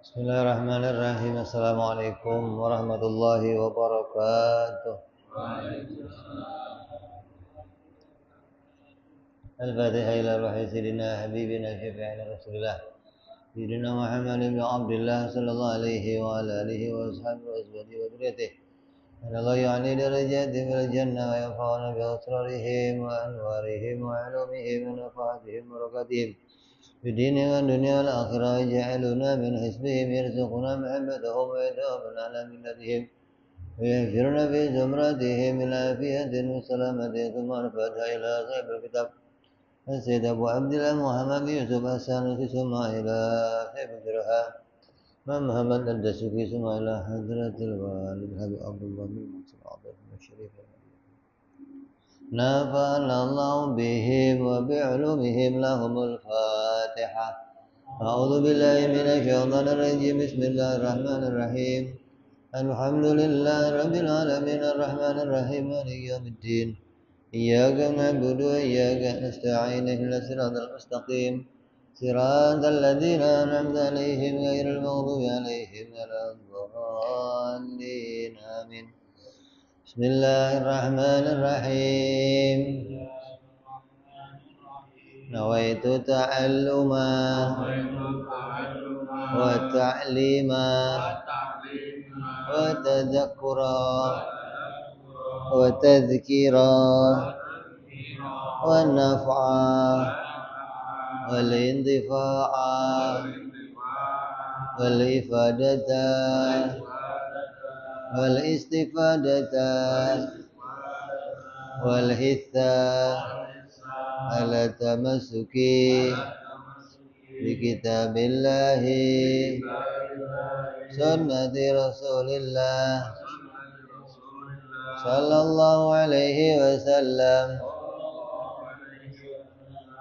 Bismillahirrahmanirrahim. Assalamualaikum warahmatullahi wabarakatuh. Al-Fatihah ila ruhi sayyidina habibina syafi'ina rasulillah sayyidina Muhammad ibn Abdullah sallallahu alaihi wa ala alihi wa ashabihi wa azwajihi wa dhurriyyatihi. Allah ya'ni darajatihim fil jannah wa yanfa'una bi asrarihim wa anwarihim wa ulumihim wa nafahatihim wa barakatihim في الدين والدنيا والآخرة يجعلنا من حزبهم يرزقنا محبتهم ويتوفنا على ملتهم ويغفرنا في زمرتهم من عافية وسلامة ثم الفاتحة إلى صاحب الكتاب السيد أبو عبد الله محمد يوسف السانوسي ثم إلى صاحب الشرحاء محمد الدسوقي ثم إلى حضرة الوالد حبيب عبد الله بن محسن عبد الشريف نفعنا الله بهم وبعلومهم لهم الفاتحة. أعوذ بالله من الشيطان الرجيم. بسم الله الرحمن الرحيم. الحمد لله رب العالمين الرحمن الرحيم مالك يوم الدين. إياك نعبد وإياك نستعين اهدنا الصراط المستقيم صراط الذين أنعمت عليهم غير المغضوب عليهم ولا الضالين آمين. بسم الله الرحمن الرحيم. نويت تعلما وتعليما وتذكرا وتذكيرا والنفعا والانتفاعا والإفادة والاستفادة والحثة على التمسك بكتاب الله سنة رسول الله صلى الله عليه وسلم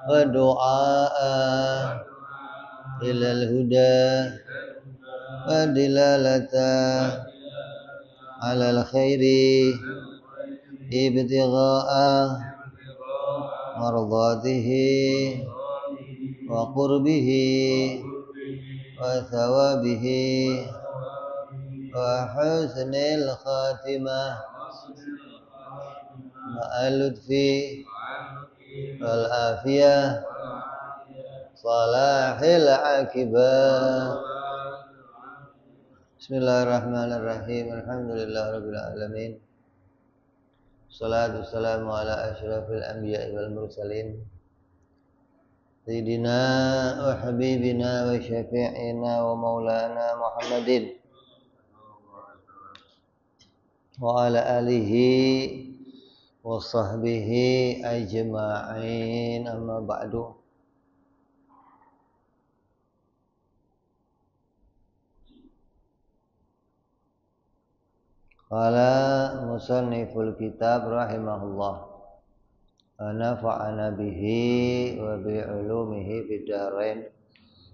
ودعاء إلى الهدى ودلالة على الخير ابتغاء مرضاته وقربه وثوابه وحسن الخاتمة مع اللطف والعافية صلاح العاقبة. Bismillahirrahmanirrahim. Alhamdulillahirabbil alamin. Shalatu wassalamu ala asyrafil anbiya'i wal mursalin. Sayyidina wa habibina wa syafi'ina wa maulana Muhammadin wa ala alihi wa sahbihi ajma'in, amma ba'du. Qala musanniful kitab rahimahullah wa nafa'ana bihi wa bi'ulumihi fid dharain.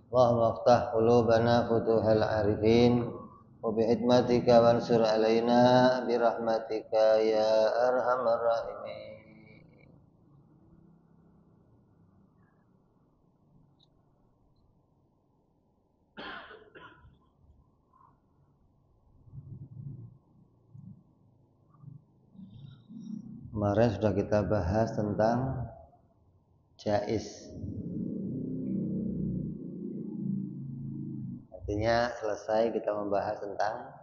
Allahumma aftah qulubana futuhal arifin wa bihikmatika wansur alaina birahmatika ya arhamar rahimin. Kemarin sudah kita bahas tentang jaiz. Artinya selesai kita membahas tentang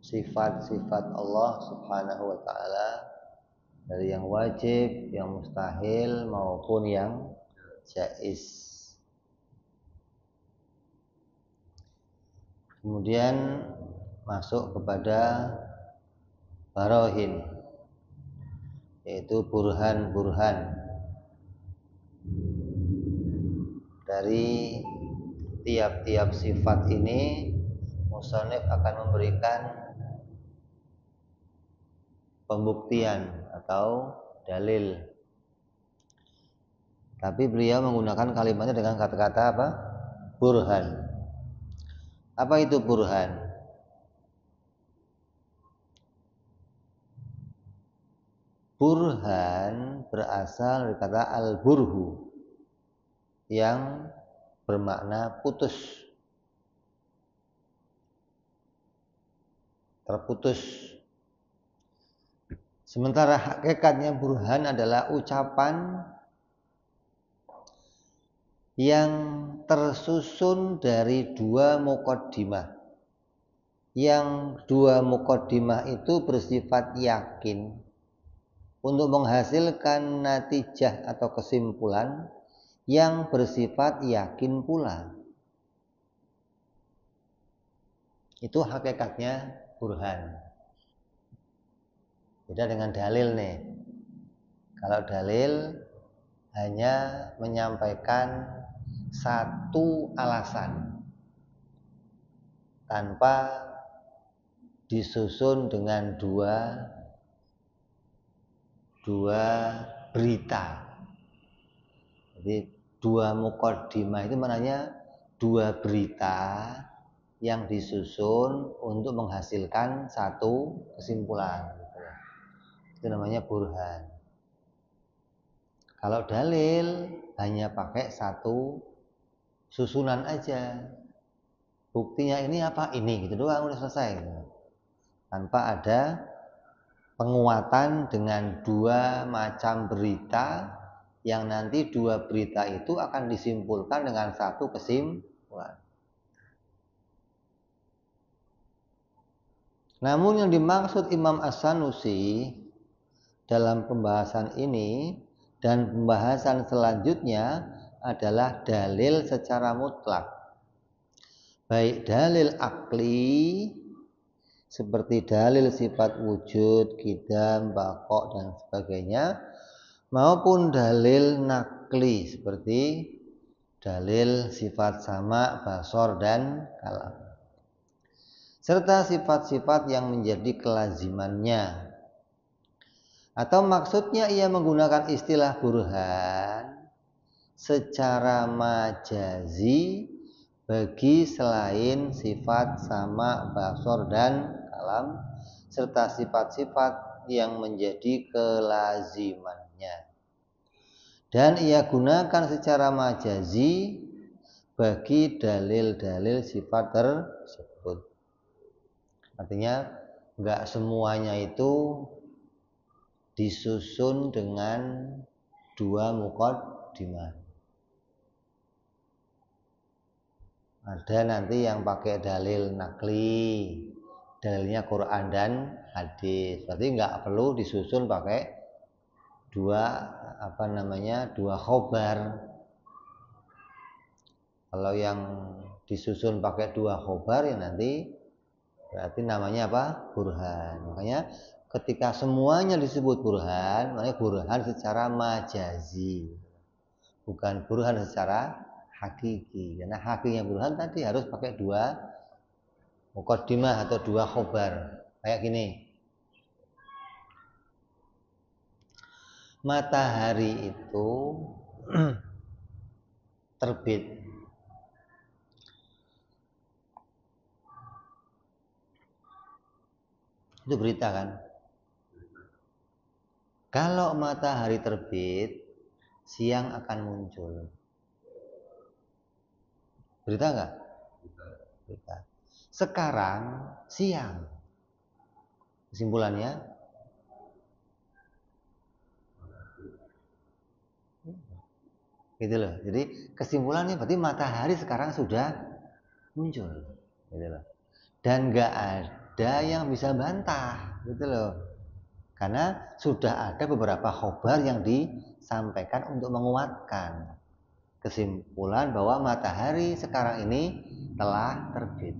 sifat-sifat Allah Subhanahu wa ta'ala, dari yang wajib, yang mustahil maupun yang jaiz. Kemudian masuk kepada barahin, yaitu burhan-burhan dari tiap-tiap sifat ini. Musannif akan memberikan pembuktian atau dalil, tapi beliau menggunakan kalimatnya dengan kata-kata apa? Burhan. Apa itu burhan? Burhan berasal dari kata al-burhu yang bermakna putus. terputus. Sementara hakikatnya burhan adalah ucapan yang tersusun dari dua muqaddimah. Yang dua muqaddimah itu bersifat yakin untuk menghasilkan natijah atau kesimpulan yang bersifat yakin pula. Itu hakikatnya burhan. Beda dengan dalil nih. Kalau dalil hanya menyampaikan satu alasan tanpa disusun dengan dua berita. Jadi dua muqaddimah itu maknanya dua berita yang disusun untuk menghasilkan satu kesimpulan. Itu namanya burhan. Kalau dalil hanya pakai satu susunan aja. Buktinya ini apa? Ini gitu doang, udah selesai. Tanpa ada penguatan dengan dua macam berita yang nanti dua berita itu akan disimpulkan dengan satu kesimpulan. Namun yang dimaksud Imam As-Sanusi dalam pembahasan ini dan pembahasan selanjutnya adalah dalil secara mutlak. Baik dalil akli seperti dalil sifat wujud, qidam, baqa dan sebagainya, maupun dalil nakli seperti dalil sifat sama, basor dan kalam, serta sifat-sifat yang menjadi kelazimannya. Atau maksudnya ia menggunakan istilah burhan secara majazi bagi selain sifat sama, basor dan kalam, serta sifat-sifat yang menjadi kelazimannya. Dan ia gunakan secara majazi bagi dalil-dalil sifat tersebut. Artinya enggak semuanya itu disusun dengan dua muqaddimah. Ada nanti yang pakai dalil nakli, dalilnya Quran dan hadis. Berarti enggak perlu disusun pakai dua dua khobar. Kalau yang disusun pakai dua khobar ya nanti berarti namanya apa? Burhan. Makanya ketika semuanya disebut burhan, makanya burhan secara majazi, bukan burhan secara hakiki. Karena hakikinya burhan tadi harus pakai dua muqaddimah atau dua khobar. Kayak gini. Matahari itu terbit. Itu berita kan? Kalau matahari terbit, siang akan muncul. Berita enggak? Berita. Sekarang siang. Kesimpulannya gitu loh. Jadi kesimpulannya berarti matahari sekarang sudah muncul gitu loh. Dan enggak ada yang bisa bantah gitu loh. Karena sudah ada beberapa khobar yang disampaikan untuk menguatkan kesimpulan bahwa matahari sekarang ini telah terbit.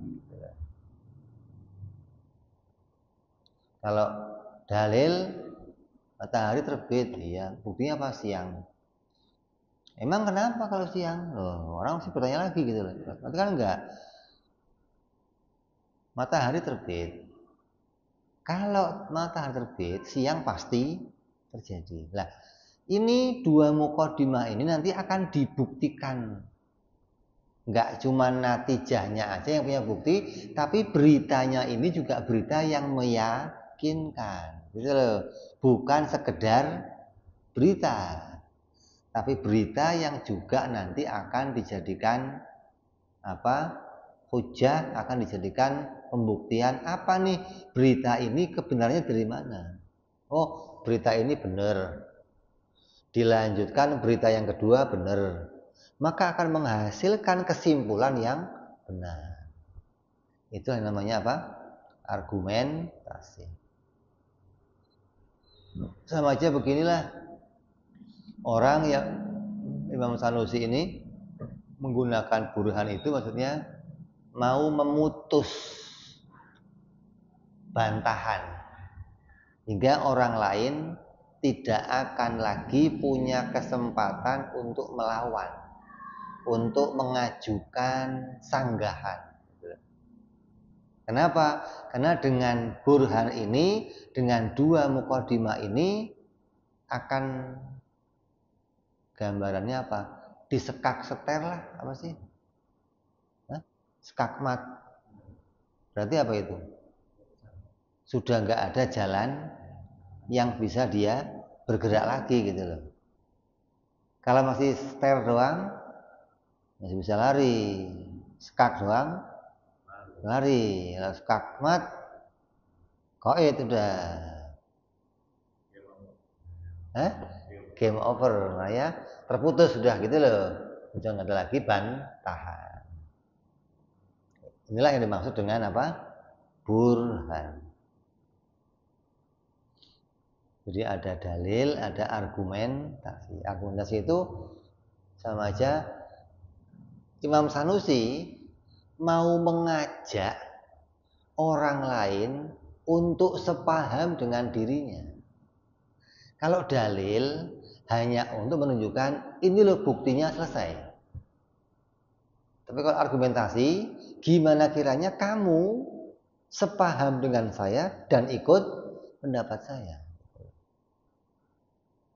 Kalau dalil matahari terbit, iya, buktinya apa? Siang. Emang kenapa kalau siang? Loh, orang sih bertanya lagi gitu loh. Berarti kan enggak. Matahari terbit. Kalau matahari terbit, siang pasti terjadi. Nah, ini dua muqaddimah ini nanti akan dibuktikan. Enggak cuma natijahnya aja yang punya bukti, tapi beritanya ini juga berita yang meyakinkan. Gitu loh. Bukan sekedar berita, tapi berita yang juga nanti akan dijadikan hujah, akan dijadikan pembuktian apa nih berita ini kebenarannya dari mana. Oh, berita ini benar. Dilanjutkan berita yang kedua benar. Maka akan menghasilkan kesimpulan yang benar. Itu yang namanya apa? Argumentasi. Sama aja beginilah. Orang yang Imam Sanusi ini menggunakan burhan itu maksudnya mau memutus bantahan hingga orang lain tidak akan lagi punya kesempatan untuk melawan, untuk mengajukan sanggahan. Kenapa? Karena dengan burhan ini, dengan dua mukadimah ini akan gambarannya apa? Disekak seter lah, apa sih? Skakmat. Berarti apa itu? Sudah nggak ada jalan yang bisa dia bergerak lagi gitu loh. Kalau masih seter doang, masih bisa lari. Skak doang, lari. Kalau skakmat, koit udah. Game over, nah ya terputus sudah gitu loh. Sudah nggak ada lagi bantahan. Inilah yang dimaksud dengan apa? Burhan. Jadi ada dalil, ada argumentasi. Argumentasi itu sama aja Imam Sanusi mau mengajak orang lain untuk sepaham dengan dirinya. Kalau dalil hanya untuk menunjukkan ini loh buktinya selesai. Tapi kalau argumentasi, gimana kiranya kamu sepaham dengan saya dan ikut pendapat saya.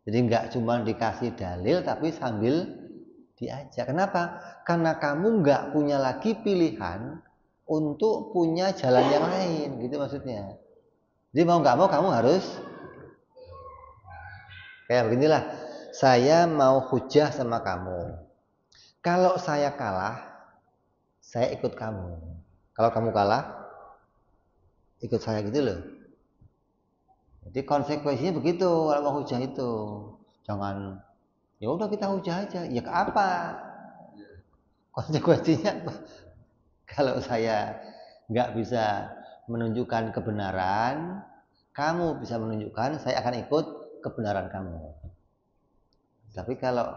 Jadi nggak cuma dikasih dalil tapi sambil diajak. Kenapa? Karena kamu nggak punya lagi pilihan untuk punya jalan yang lain, gitu maksudnya. Jadi mau nggak mau kamu harus kayak beginilah. Saya mau hujah sama kamu. Kalau saya kalah, saya ikut kamu. Kalau kamu kalah, ikut saya gitu loh. Jadi konsekuensinya begitu kalau mau hujah itu. Jangan ya udah kita hujah aja. Ya ke apa? Konsekuensinya kalau saya nggak bisa menunjukkan kebenaran, kamu bisa menunjukkan, saya akan ikut kebenaran kamu. Tapi kalau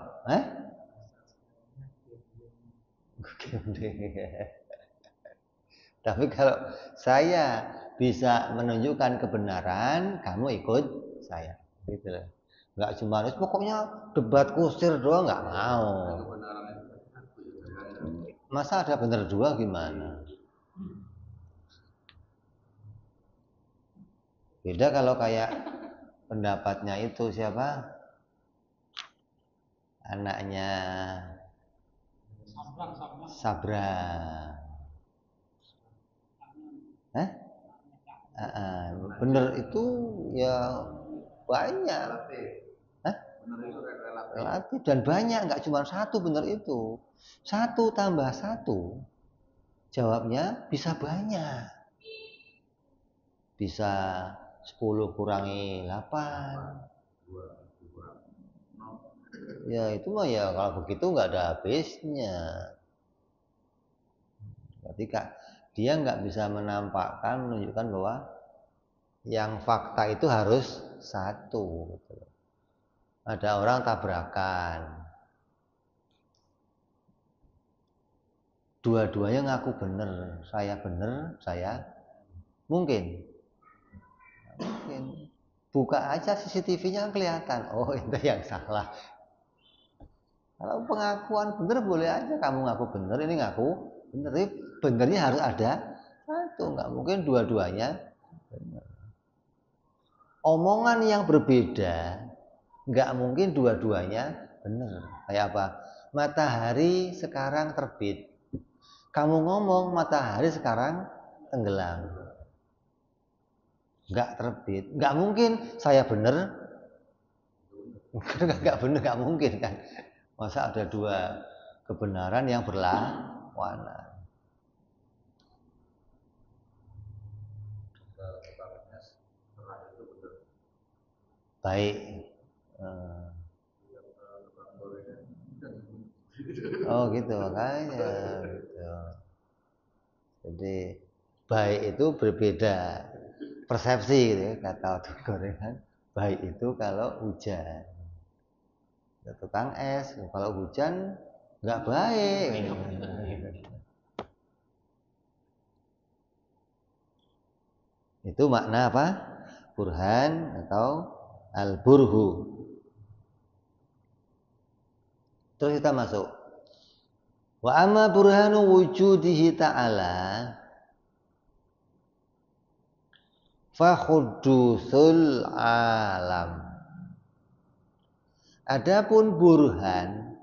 tapi kalau saya bisa menunjukkan kebenaran, kamu ikut saya, gitu loh. Nggak cuma pokoknya debat kusir doang, nggak mau. Masa ada benar dua gimana? Beda kalau kayak pendapatnya itu siapa? Anaknya Sabrang. Bener itu ya banyak. Relatif dan banyak, nggak cuma satu bener itu. 1 tambah 1 jawabnya bisa banyak. Bisa 10 kurangi 8. Ya itu mah ya kalau begitu nggak ada habisnya. Berarti dia nggak bisa menampakkan, menunjukkan bahwa yang fakta itu harus satu. Ada orang tabrakan, dua-duanya ngaku bener, saya mungkin. Buka aja CCTV-nya kelihatan. Oh itu yang salah. Kalau pengakuan bener boleh aja kamu ngaku bener, ini ngaku bener. Tapi benernya harus ada satu, nggak mungkin dua-duanya bener. Omongan yang berbeda nggak mungkin dua-duanya bener. Kayak apa? Matahari sekarang terbit. Kamu ngomong matahari sekarang tenggelam. Nggak terbit. Nggak mungkin saya bener. Nggak bener, nggak mungkin kan. Masa ada dua kebenaran yang berlawanan. Baik. Oh gitu makanya. Gitu. Jadi baik itu berbeda persepsi gitu ya, kata gorengan. Baik itu kalau hujan. Tukang es, kalau hujan nggak baik. Itu makna apa? Burhan atau al-burhu. Terus kita masuk. Wa amma burhanu wujudihi ta'ala fa khudusul alam. Adapun burhan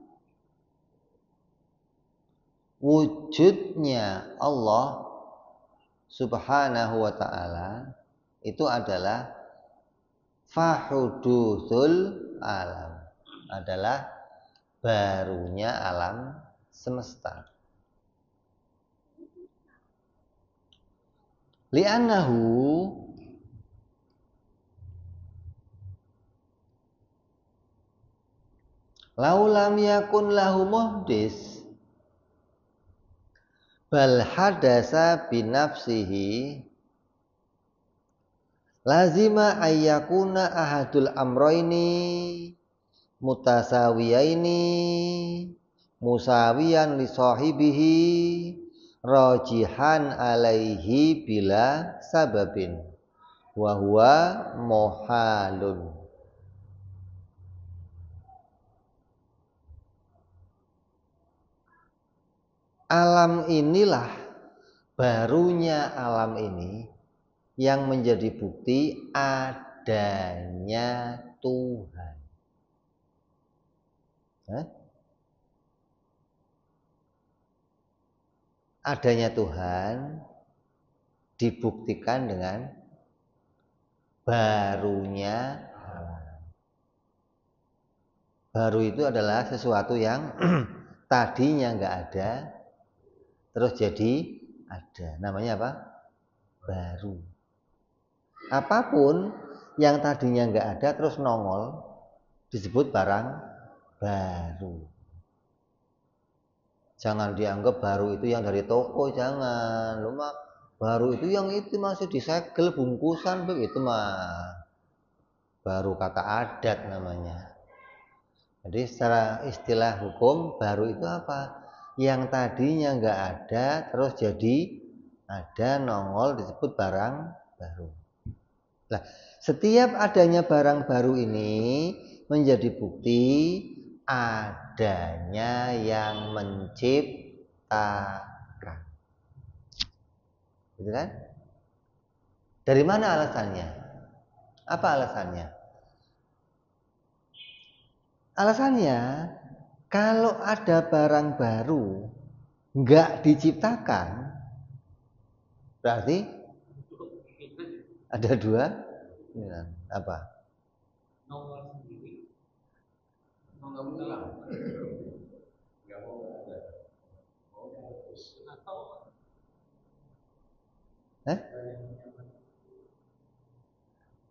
wujudnya Allah Subhanahu wa ta'ala itu adalah fahudusul alam, adalah barunya alam semesta. Li'annahu laulam yakun lahu muhdis bal hadasa binafsihi lazima ayyakuna ahadul amroini mutasawiyaini musawiyan li sahibihi rajihan alaihi bila sababin wa huwa muhalun. Alam inilah, barunya alam ini yang menjadi bukti adanya Tuhan. Adanya Tuhan dibuktikan dengan barunya alam. Baru itu adalah sesuatu yang tadinya nggak ada, terus jadi ada. Namanya apa? Baru. Apapun yang tadinya nggak ada terus nongol disebut barang baru. Jangan dianggap baru itu yang dari toko, jangan. Lu mah baru itu yang itu masih disegel bungkusan begitu mah. Baru kata adat namanya. Jadi secara istilah hukum baru itu apa? Yang tadinya nggak ada terus jadi ada, nongol, disebut barang baru. Nah, setiap adanya barang baru ini menjadi bukti adanya yang menciptakan. Gitu kan? Dari mana alasannya? Apa alasannya? Alasannya kalau ada barang baru nggak diciptakan, berarti ada dua, apa? Nongol sendiri, nongol ulang.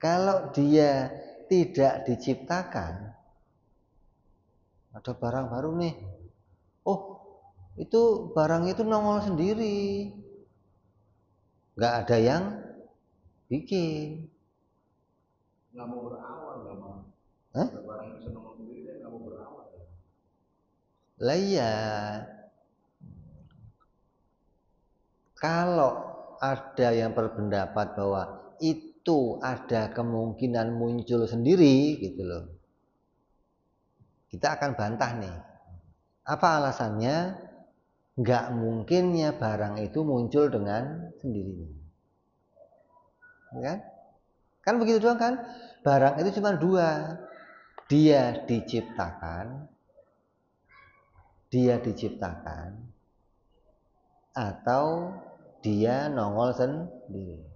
Kalau dia tidak diciptakan, ada barang baru nih. Oh, itu barang itu nongol sendiri. Nggak ada yang bikin. Nggak mau berawal, nggak mau. Ada barang yang bisa nongol sendiri, dia nggak mau berawal. Lah iya. Kalau ada yang berpendapat bahwa itu ada kemungkinan muncul sendiri gitu loh, kita akan bantah nih. Apa alasannya? Nggak mungkinnya barang itu muncul dengan sendirinya, kan? Kan begitu doang kan? Barang itu cuma dua, dia diciptakan atau dia nongol sendiri.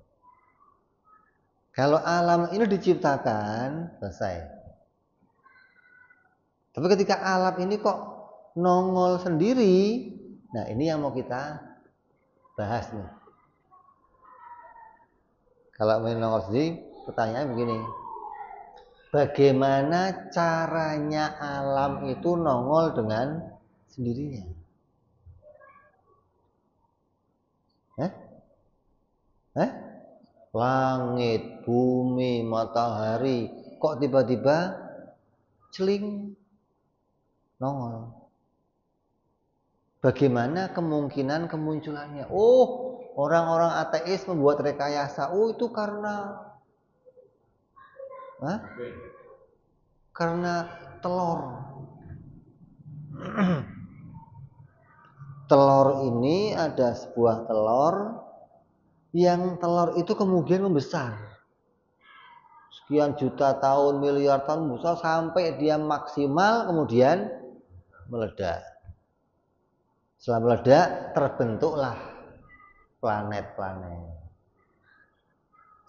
Kalau alam ini diciptakan, selesai. Tapi ketika alam ini kok nongol sendiri, nah ini yang mau kita bahas nih. Kalau nongol sendiri, pertanyaannya begini. Bagaimana caranya alam itu nongol dengan sendirinya? Langit, bumi, matahari, kok tiba-tiba celing nongol? Bagaimana kemungkinan kemunculannya? Oh, orang-orang ateis membuat rekayasa. Oh, itu karena karena telur. Telur ini ada sebuah telur yang telur itu kemudian membesar. Sekian juta tahun, miliar tahun besar sampai dia maksimal kemudian meledak. Setelah meledak terbentuklah planet-planet.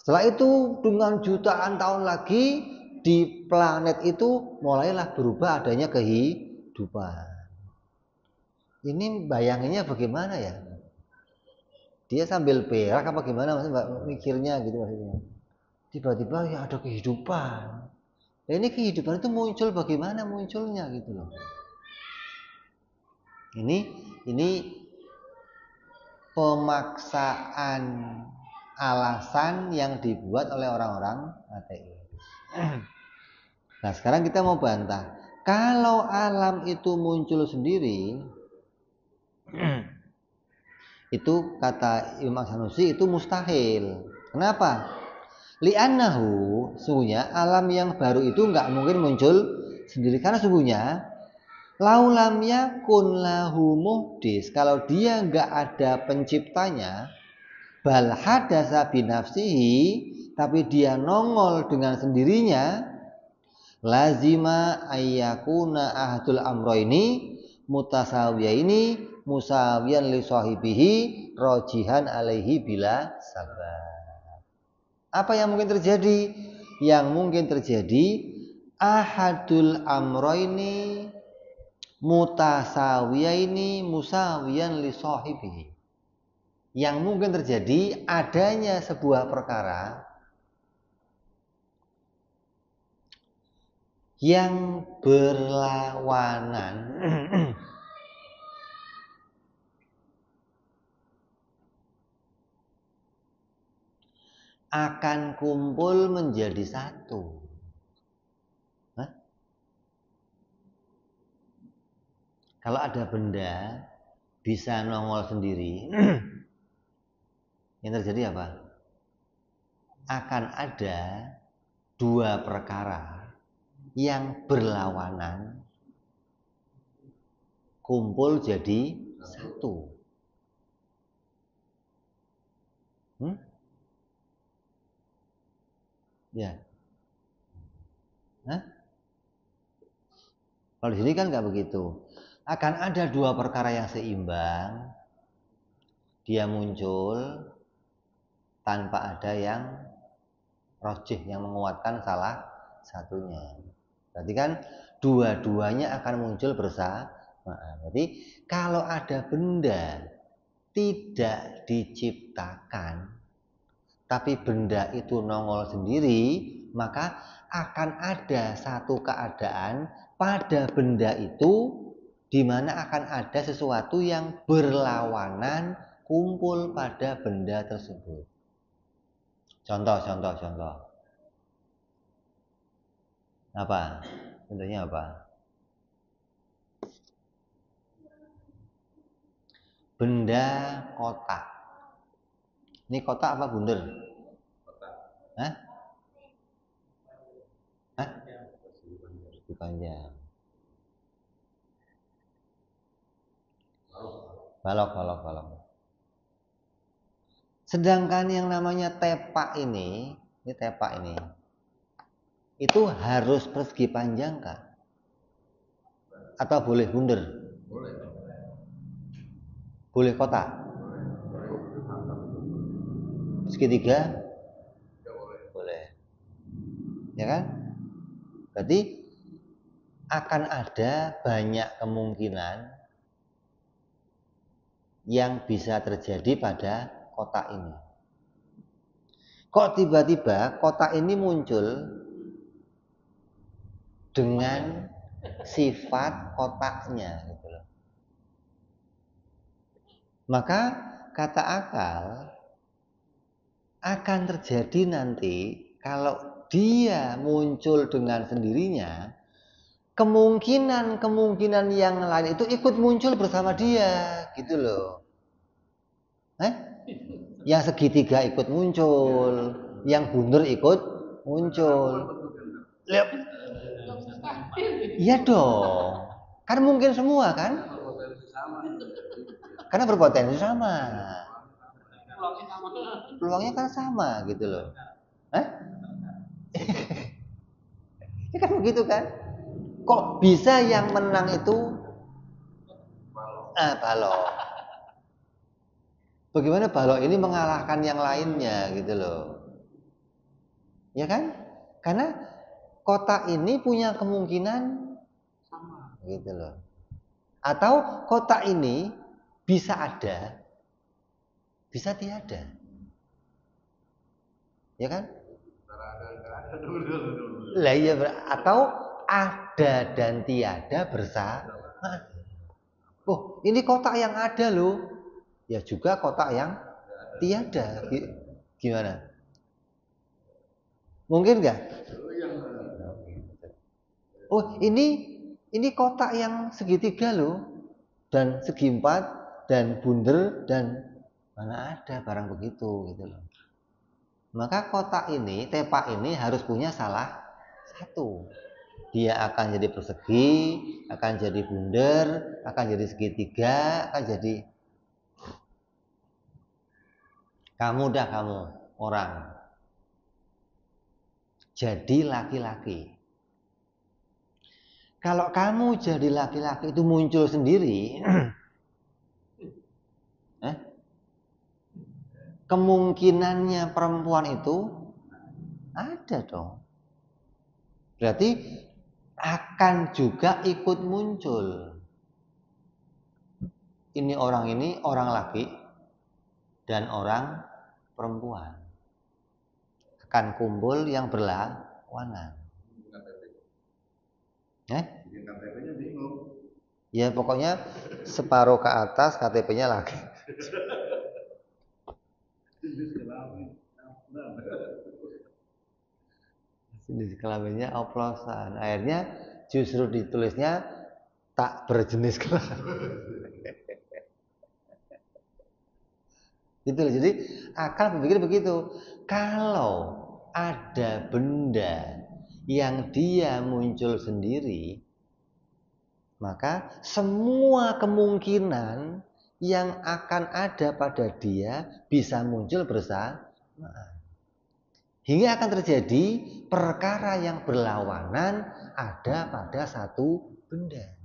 Setelah itu dengan jutaan tahun lagi di planet itu mulailah berubah adanya kehidupan. Ini bayanginnya bagaimana ya? Dia sambil berak apa gimana maksudnya mikirnya gitu maksudnya. Tiba-tiba ya ada kehidupan. Nah, ini kehidupan itu muncul bagaimana munculnya gitu loh. Ini pemaksaan alasan yang dibuat oleh orang-orang ateis. Nah, sekarang kita mau bantah. Kalau alam itu muncul sendiri, itu kata Imam Sanusi itu mustahil. Kenapa? Li'annahu, sungguhnya alam yang baru itu nggak mungkin muncul sendiri karena sungguhnya laulam yakun lahu muhdis, kalau dia nggak ada penciptanya, bal hadasa binafsihi, tapi dia nongol dengan sendirinya, lazima ayyakuna ahadul amroini mutasawiyaini musawiyan li sahibihi rojihan alaihi bila sabar. Apa yang mungkin terjadi? Yang mungkin terjadi ahadul amroini mutasawiyaini musawiyan li sahibihi. Yang mungkin terjadi adanya sebuah perkara yang berlawanan akan kumpul menjadi satu. Kalau ada benda bisa nongol sendiri, yang terjadi apa? Akan ada dua perkara yang berlawanan kumpul jadi satu. Ya. Kalau di sini kan nggak begitu. Akan ada dua perkara yang seimbang, dia muncul tanpa ada yang rojih yang menguatkan salah satunya. Berarti kan dua-duanya akan muncul bersamaan. Berarti kalau ada benda tidak diciptakan, tapi benda itu nongol sendiri, maka akan ada satu keadaan pada benda itu di mana akan ada sesuatu yang berlawanan kumpul pada benda tersebut. Contoh. Apa? Contohnya apa? Benda kotak. Ini kotak apa bunder? Kotak. Persegi panjang. Balok. Sedangkan yang namanya tepak ini itu harus persegi panjang kah? Atau boleh bunder? Boleh kotak? Segitiga? Boleh. Ya kan? Berarti akan ada banyak kemungkinan yang bisa terjadi pada kotak ini. Kok tiba-tiba kotak ini muncul dengan sifat kotaknya gitu loh. Maka kata akal akan terjadi nanti kalau dia muncul dengan sendirinya, kemungkinan yang lain itu ikut muncul bersama dia gitu loh. Yang segitiga ikut muncul, yang bundar ikut muncul. Lihat. Iya dong. Kan mungkin semua kan? Karena berpotensi sama. Peluangnya kan sama gitu loh. Ya kan begitu kan? Kok bisa yang menang itu balok? Bagaimana balok ini mengalahkan yang lainnya gitu loh. Ya kan? Karena kotak ini punya kemungkinan sama gitu loh. Atau kotak ini bisa ada, bisa tiada. Ya kan? Lah iya, atau ada dan tiada bersama. Oh, ini kotak yang ada loh. Ya juga kotak yang tiada. Gimana? Mungkin nggak? Oh, ini kotak yang segitiga loh. Dan segi empat dan bundar dan mana ada barang begitu gitu loh. Maka kotak ini, tepak ini harus punya salah satu. Dia akan jadi persegi, akan jadi bundar, akan jadi segitiga, akan jadi kamu orang. Jadi laki-laki. Kalau kamu jadi laki-laki itu muncul sendiri, kemungkinannya perempuan itu ada dong. Berarti akan juga ikut muncul. Ini orang laki dan orang perempuan. Akan kumpul yang berlawanan. Ya pokoknya separuh ke atas KTP-nya laki. Jenis kelaminnya oplosan. Akhirnya justru ditulisnya tak berjenis kelamin. Gitu loh. Jadi akal berpikir begitu. Kalau ada benda yang dia muncul sendiri, maka semua kemungkinan yang akan ada pada dia bisa muncul bersamaan. Hingga akan terjadi perkara yang berlawanan ada pada satu benda.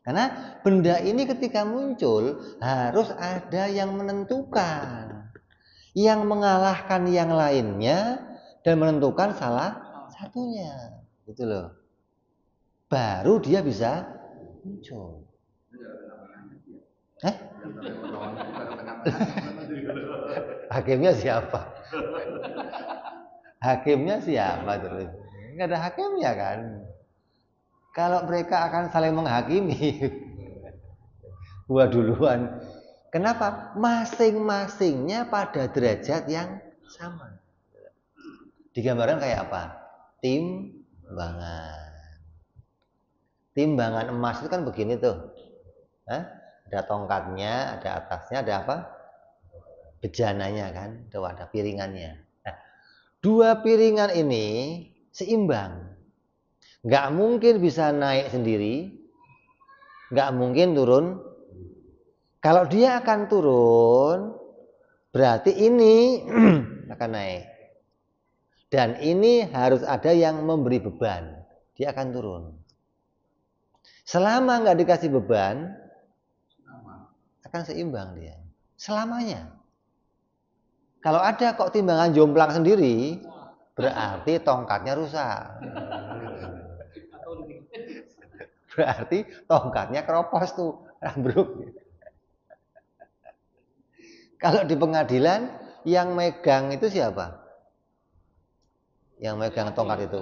Karena benda ini ketika muncul harus ada yang menentukan, yang mengalahkan yang lainnya dan menentukan salah satunya, gitu loh. Baru dia bisa muncul. Hakimnya siapa? Hakimnya siapa terus? Nggak ada hakimnya kan? Kalau mereka akan saling menghakimi, gua duluan. Kenapa? Masing-masingnya pada derajat yang sama. Digambarkan kayak apa? Timbangan. Timbangan emas itu kan begini tuh. Ada tongkatnya, ada atasnya, ada apa? Bejananya kan, tuh ada piringannya. Nah, dua piringan ini seimbang. Nggak mungkin bisa naik sendiri, nggak mungkin turun. Kalau dia akan turun, berarti ini akan naik. Dan ini harus ada yang memberi beban, dia akan turun. Selama nggak dikasih beban, akan seimbang dia. Selamanya. Kalau ada kok timbangan jomplang sendiri, berarti tongkatnya rusak. Berarti tongkatnya keropos tuh, ambruk. Kalau di pengadilan Yang megang itu siapa? Yang megang tongkat itu?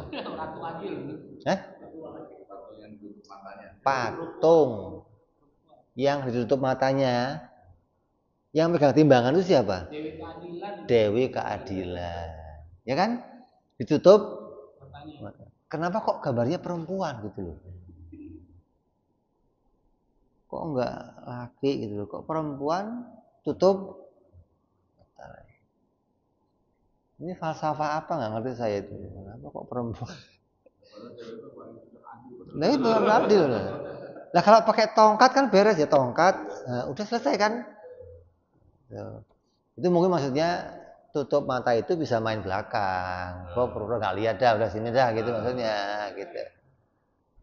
Patung. Yang ditutup matanya. Yang megang timbangan itu siapa? Dewi Keadilan. Ya kan? Ditutup matanya. Kenapa kok gambarnya perempuan gitu loh? Kok enggak laki gitu loh? Kok perempuan tutup? Ini falsafah apa nggak ngerti saya itu? Kenapa kok perempuan? Nah itu adil. Nah kalau pakai tongkat kan beres ya tongkat, nah, udah selesai kan? Ya. Itu mungkin maksudnya tutup mata itu bisa main belakang. Kok pura-pura nggak lihat dah, udah sini dah gitu maksudnya, gitu.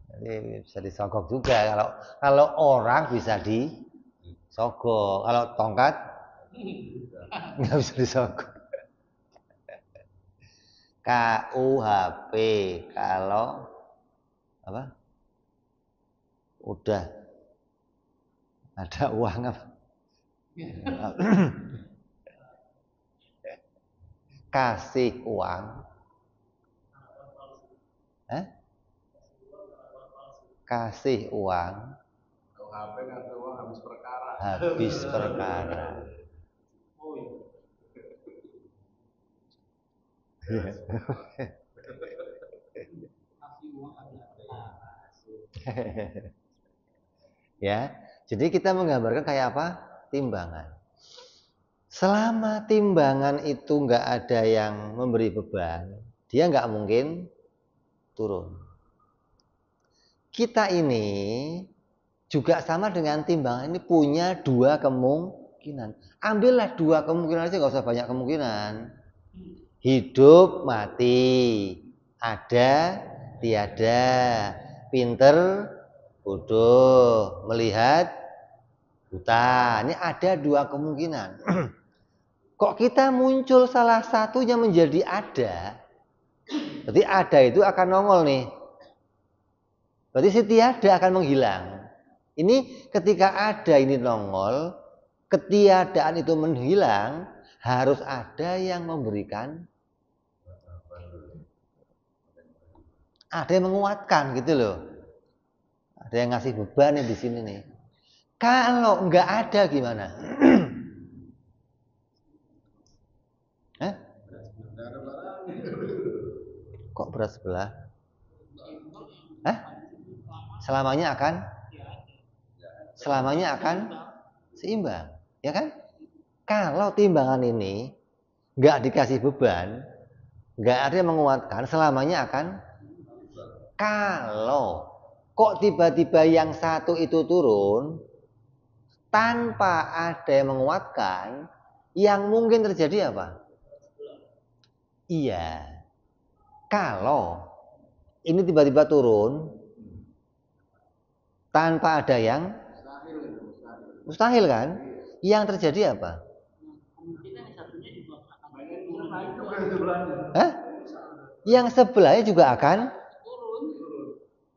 Jadi bisa disogok juga kalau orang bisa disogok, kalau tongkat nggak bisa disogok. KUHP kalau apa? Udah ada uang apa? Kasih uang. Kasih uang. Habis perkara. Ya, jadi kita menggambarkan kayak apa? Timbangan. Selama timbangan itu nggak ada yang memberi beban, dia nggak mungkin turun. Kita ini juga sama dengan timbangan ini punya dua kemungkinan. Ambillah dua kemungkinan aja, nggak usah banyak kemungkinan. Hidup mati, ada tiada, pinter bodoh, melihat buta. Ini ada dua kemungkinan. Kok kita muncul salah satunya menjadi ada? Berarti ada itu akan nongol nih. Berarti si tiada akan menghilang. Ini ketika ada ini nongol, ketiadaan itu menghilang, harus ada yang memberikan, ada yang menguatkan gitu loh. Ada yang ngasih beban nih di sini nih. Kalau nggak ada gimana? Kok berat sebelah? Selamanya akan seimbang, ya kan? Kalau timbangan ini nggak dikasih beban, nggak ada yang menguatkan, selamanya akan. Kalau kok tiba-tiba yang satu itu turun tanpa ada yang menguatkan, yang mungkin terjadi apa? Iya. Kalau ini tiba-tiba turun tanpa ada yang mustahil kan? Yang terjadi apa? Yang sebelahnya juga akan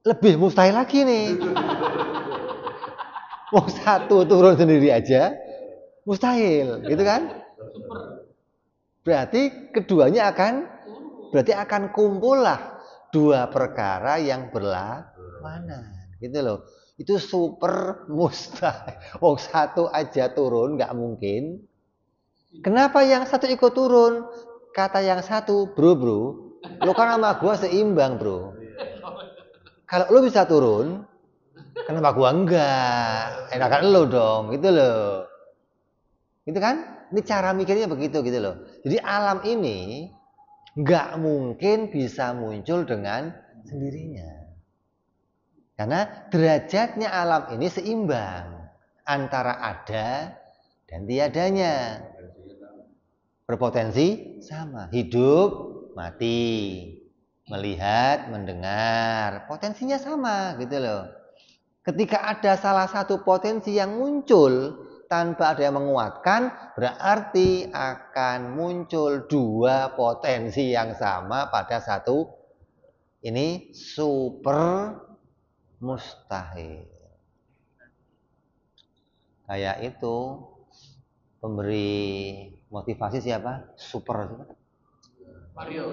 lebih mustahil lagi nih. Mau satu turun sendiri aja mustahil, gitu kan? Berarti keduanya akan kumpullah dua perkara yang berlawanan, gitu loh. Itu super mustahil. Satu aja turun nggak mungkin. Kenapa yang satu ikut turun? Kata yang satu, bro, lo kan sama gua seimbang, bro. Kalau lo bisa turun, kenapa gua enggak? Enakan lo dong, gitu loh. Gitu kan? Ini cara mikirnya begitu gitu loh. Jadi alam ini nggak mungkin bisa muncul dengan sendirinya. Karena derajatnya alam ini seimbang antara ada dan tiadanya. Berpotensi sama. Hidup, mati, melihat, mendengar, potensinya sama gitu loh. Ketika ada salah satu potensi yang muncul tanpa ada yang menguatkan, berarti akan muncul dua potensi yang sama pada satu. Ini super mustahil. Kayak itu pemberi Motivasi siapa? Super. Mario.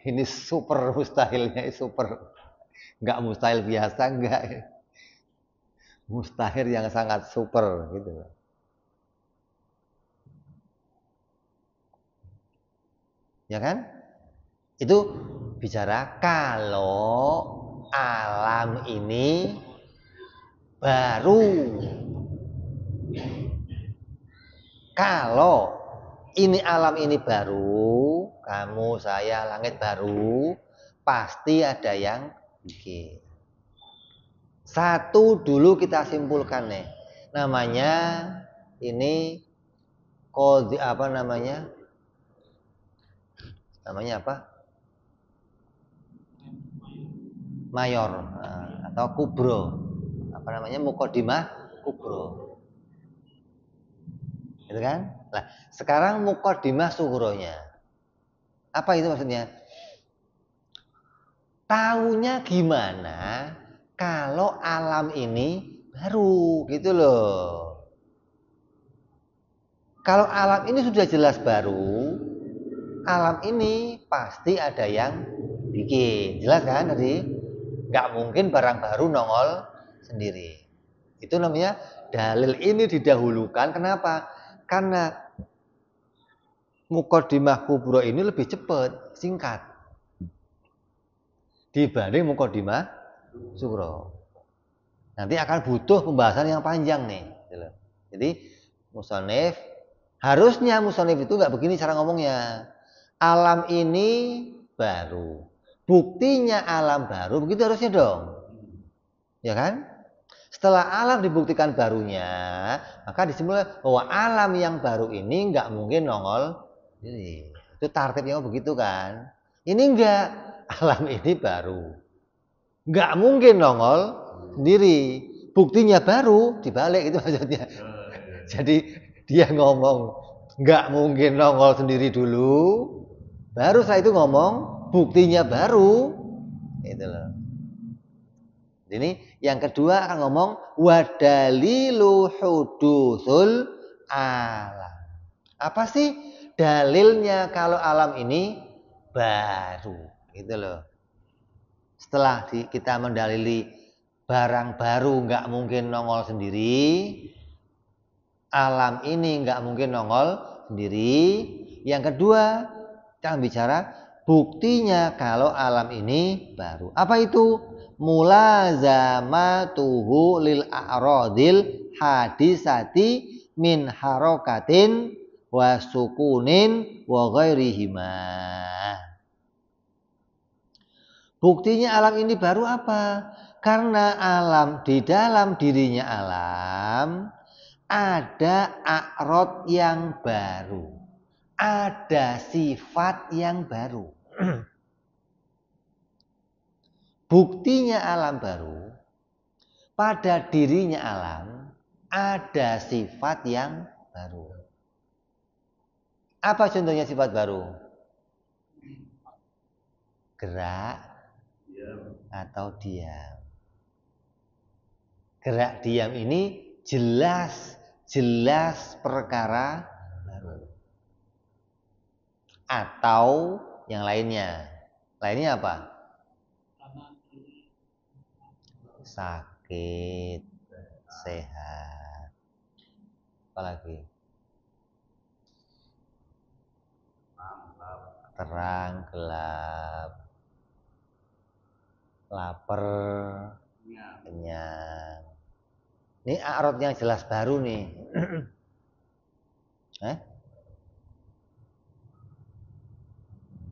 Ini super mustahilnya, super. Nggak mustahil biasa, nggak. Mustahil yang sangat super gitu. Ya kan? Itu bicara kalau alam ini baru. Kalau ini alam ini baru, kamu, saya, langit baru, pasti ada yang bikin. Satu dulu kita simpulkan nih. Namanya ini kode apa namanya? Namanya apa? Mayor atau kubro. Apa namanya? Mukodimah kubro. Gitu kan? Nah, sekarang mukodimah sughronya. Apa itu maksudnya? Taunya gimana kalau alam ini baru gitu loh. Kalau alam ini sudah jelas baru, alam ini pasti ada yang bikin. Jelas kan tadi? Nggak mungkin barang baru nongol sendiri. Itu namanya dalil ini didahulukan. Kenapa? Karena mukodimah kubro ini lebih cepat, singkat dibanding mukodimah sugro. Nanti akan butuh pembahasan yang panjang nih. Jadi musonif harusnya musonif itu nggak begini cara ngomongnya. Alam ini baru, buktinya alam baru, begitu harusnya dong, ya kan? Setelah alam dibuktikan barunya, maka disimpulkan bahwa alam yang baru ini nggak mungkin nongol. Jadi, itu tartibnya begitu kan? Ini enggak, alam ini baru, nggak mungkin nongol sendiri. Buktinya baru, dibalik itu maksudnya. Jadi dia ngomong nggak mungkin nongol sendiri dulu, baru setelah itu ngomong buktinya baru, itu loh. Ini yang kedua akan ngomong wadalilu hudutsul alam. Apa sih dalilnya kalau alam ini baru, gitu loh. Setelah kita mendalili barang baru nggak mungkin nongol sendiri, alam ini nggak mungkin nongol sendiri. Yang kedua, kita bicara buktinya kalau alam ini baru. Apa itu? Mulazamatuhu lil a'radil hadisati min harokatin wa sukunin wa ghairihima. Buktinya alam ini baru apa? Karena alam di dalam dirinya alam ada a'rad yang baru, ada sifat yang baru. Buktinya alam baru, pada dirinya alam ada sifat yang baru. Apa contohnya sifat baru? Gerak atau diam. Gerak diam ini jelas perkara baru. Atau yang lainnya. Lainnya apa? Sakit, sehat. Apalagi? Terang, gelap. Lapar, kenyang. Ini a'rad yang jelas baru nih.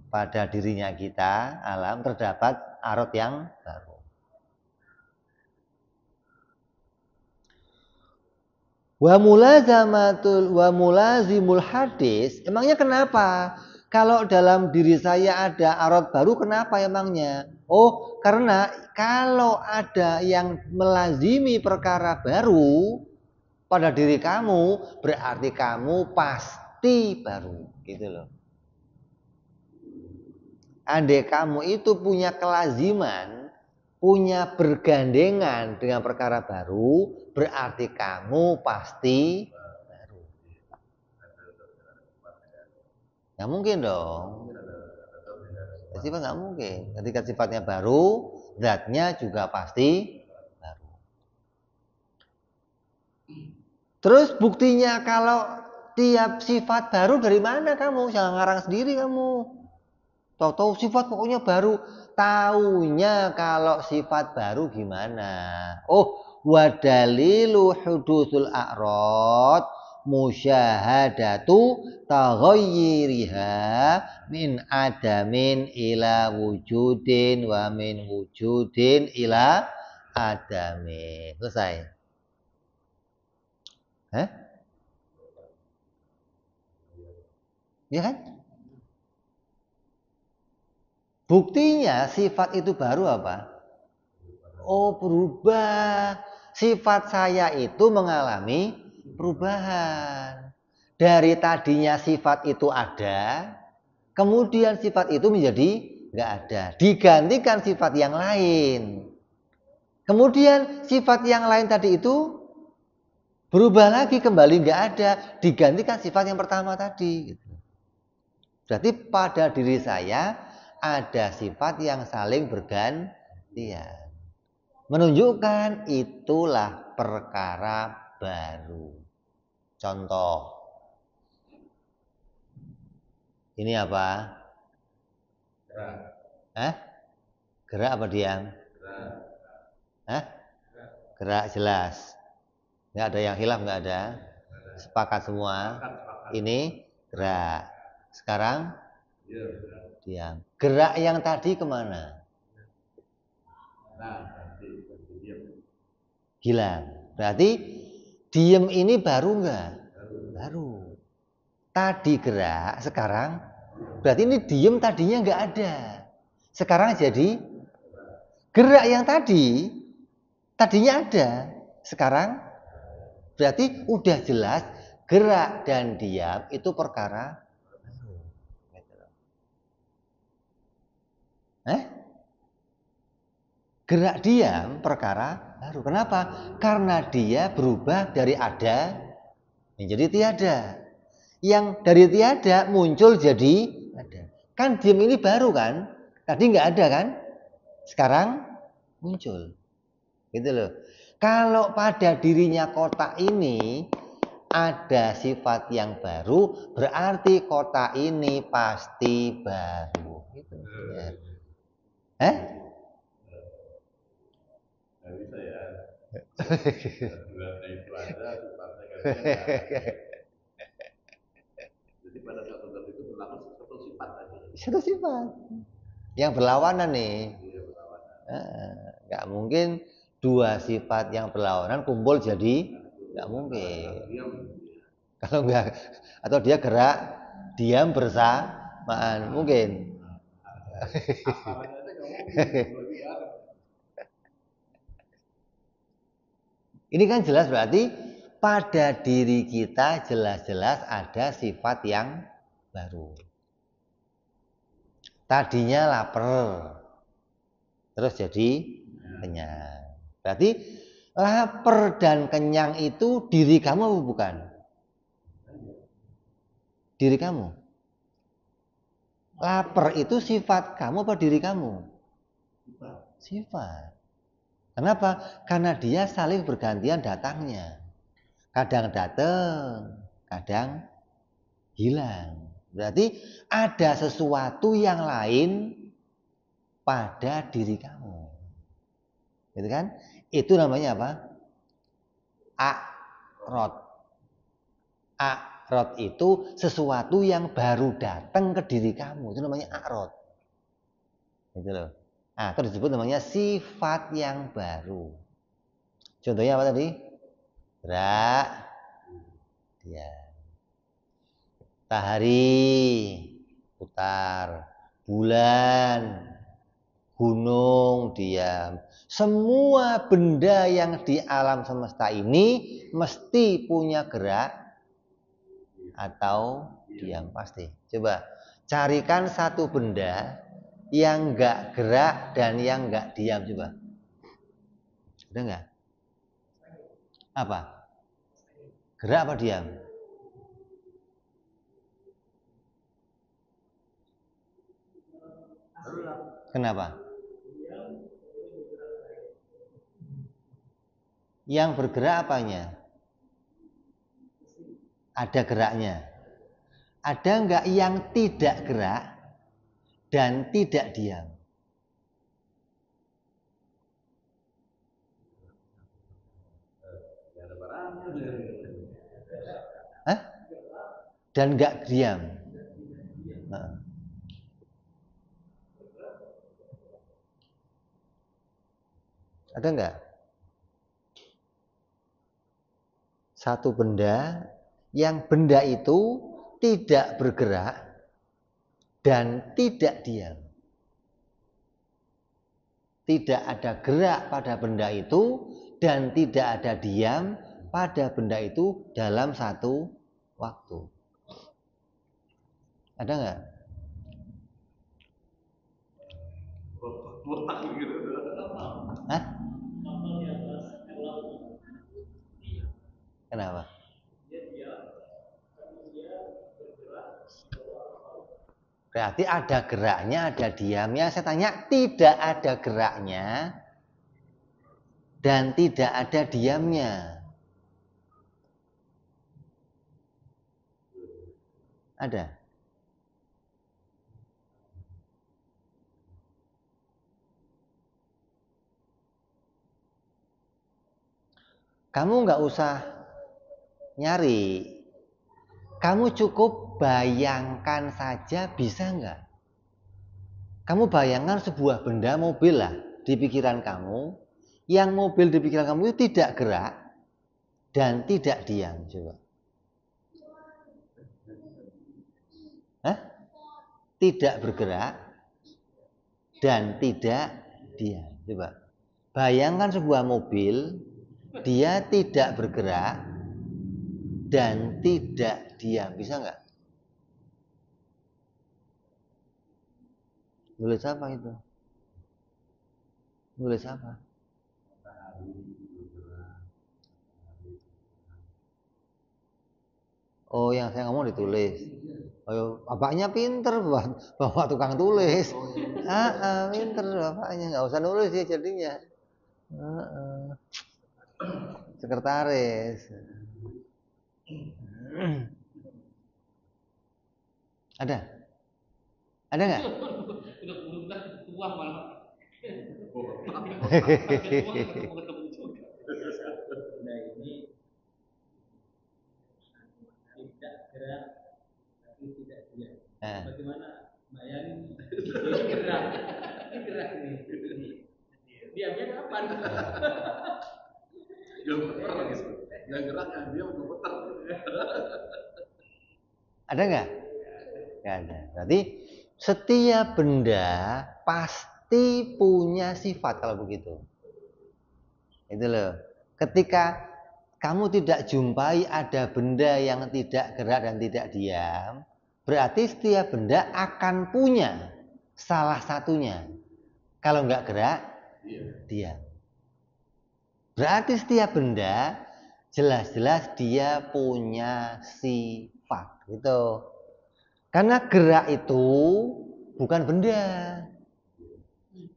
Pada dirinya kita, alam terdapat a'rad yang baru. Wa mulazimul hadis. Emangnya kenapa? Kalau dalam diri saya ada a'rad baru, kenapa emangnya? Oh, karena kalau ada yang melazimi perkara baru pada diri kamu, berarti kamu pasti baru, gitu loh. Andai kamu itu punya kelaziman, punya bergandengan dengan perkara baru, berarti kamu pasti baru. Nggak mungkin dong. Sifat nggak mungkin. Ketika sifatnya baru, zatnya juga pasti baru. Terus buktinya kalau tiap sifat baru dari mana kamu? Jangan ngarang sendiri kamu. Tahu-tahu sifat pokoknya baru. Taunya kalau sifat baru gimana? Oh, wadalilu hudusul a'rad musyahadatu taghayyiriha min adamin ila wujudin wa min wujudin ila adamin. Selesai. Hah? Ya kan? Buktinya sifat itu baru apa? Oh, berubah. Sifat saya itu mengalami perubahan. Dari tadinya sifat itu ada, kemudian sifat itu menjadi nggak ada. Digantikan sifat yang lain. Kemudian sifat yang lain tadi itu berubah lagi, kembali nggak ada. Digantikan sifat yang pertama tadi. Berarti pada diri saya ada sifat yang saling bergantian. Menunjukkan itulah perkara baru. Contoh. Ini apa? Gerak. Gerak apa diam? Gerak jelas. Nggak ada yang hilaf, nggak ada. Sepakat semua. Ini gerak. Sekarang diam. Gerak yang tadi kemana? Hilang. Berarti diem ini baru nggak? Baru. Tadi gerak, sekarang berarti ini diem tadinya nggak ada. Sekarang jadi gerak yang tadinya ada. Sekarang berarti udah jelas gerak dan diam itu perkara gerak diam perkara baru. Kenapa? Karena dia berubah dari ada menjadi tiada. Yang dari tiada muncul jadi ada. Kan diam ini baru kan? Tadi nggak ada kan? Sekarang muncul. Gitu loh. Kalau pada dirinya kotak ini ada sifat yang baru, berarti kotak ini pasti baru. Gitu. Ya. Nggak bisa ya. Jadi pada satu zat itu berlaku satu sifat aja. Satu sifat. Yang berlawanan nih. Nggak mungkin dua sifat yang berlawanan kumpul jadi nggak mungkin. Kalau nggak, atau dia gerak diam bersamaan mungkin. Ini kan jelas berarti pada diri kita jelas-jelas ada sifat yang baru. Tadinya lapar, terus jadi kenyang. Berarti lapar dan kenyang itu diri kamu apa bukan? Diri kamu. Lapar itu sifat kamu apa diri kamu? Sifat. Kenapa? Karena dia saling bergantian datangnya. Kadang datang, kadang hilang. Berarti ada sesuatu yang lain pada diri kamu. Gitu kan? Itu namanya apa? A'rad. A'rad itu sesuatu yang baru datang ke diri kamu. Itu namanya a'rad. Gitu loh. Nah, itu disebut namanya sifat yang baru. Contohnya apa tadi? Gerak, diam. Matahari, putar. Bulan, gunung, diam. Semua benda yang di alam semesta ini mesti punya gerak atau diam pasti. Coba carikan satu benda yang nggak gerak dan yang nggak diam, coba. Ada nggak? Apa? Gerak apa diam? Kenapa? Yang bergerak apanya? Ada geraknya. Ada enggak yang tidak gerak dan tidak diam? Hah? Dan enggak diam. Ada enggak? Satu benda yang benda itu tidak bergerak dan tidak diam. Tidak ada gerak pada benda itu dan tidak ada diam pada benda itu dalam satu waktu. Ada enggak? Hah? Kenapa? Berarti ada geraknya, ada diamnya. Saya tanya, tidak ada geraknya dan tidak ada diamnya. Ada? Kamu nggak usah nyari. Kamu cukup bayangkan saja, bisa nggak? Kamu bayangkan sebuah benda, mobil lah di pikiran kamu. Yang mobil di pikiran kamu itu tidak gerak dan tidak diam. Coba. Hah? Tidak bergerak dan tidak diam. Coba. Bayangkan sebuah mobil, dia tidak bergerak dan tidak diam. Bisa nggak? Nulis apa itu? Nulis apa? Oh, yang saya ngomong ditulis. Oh, bapaknya pinter bawa tukang tulis. Pinter bapaknya, nggak usah nulis ya jadinya. Sekretaris. Ada? Ada nggak? Uang malah. Nah ini tidak gerak tapi tidak diam. Bagaimana bayangin gerak nih. Diamnya kapan? Yang gerak yang diam berputar. Ada nggak? Nggak ada. Berarti setiap benda pasti punya sifat kalau begitu. Itu loh. Ketika kamu tidak jumpai ada benda yang tidak gerak dan tidak diam, berarti setiap benda akan punya salah satunya. Kalau nggak gerak, diam. Berarti setiap benda jelas-jelas dia punya sifat. Gitu. Karena gerak itu bukan benda.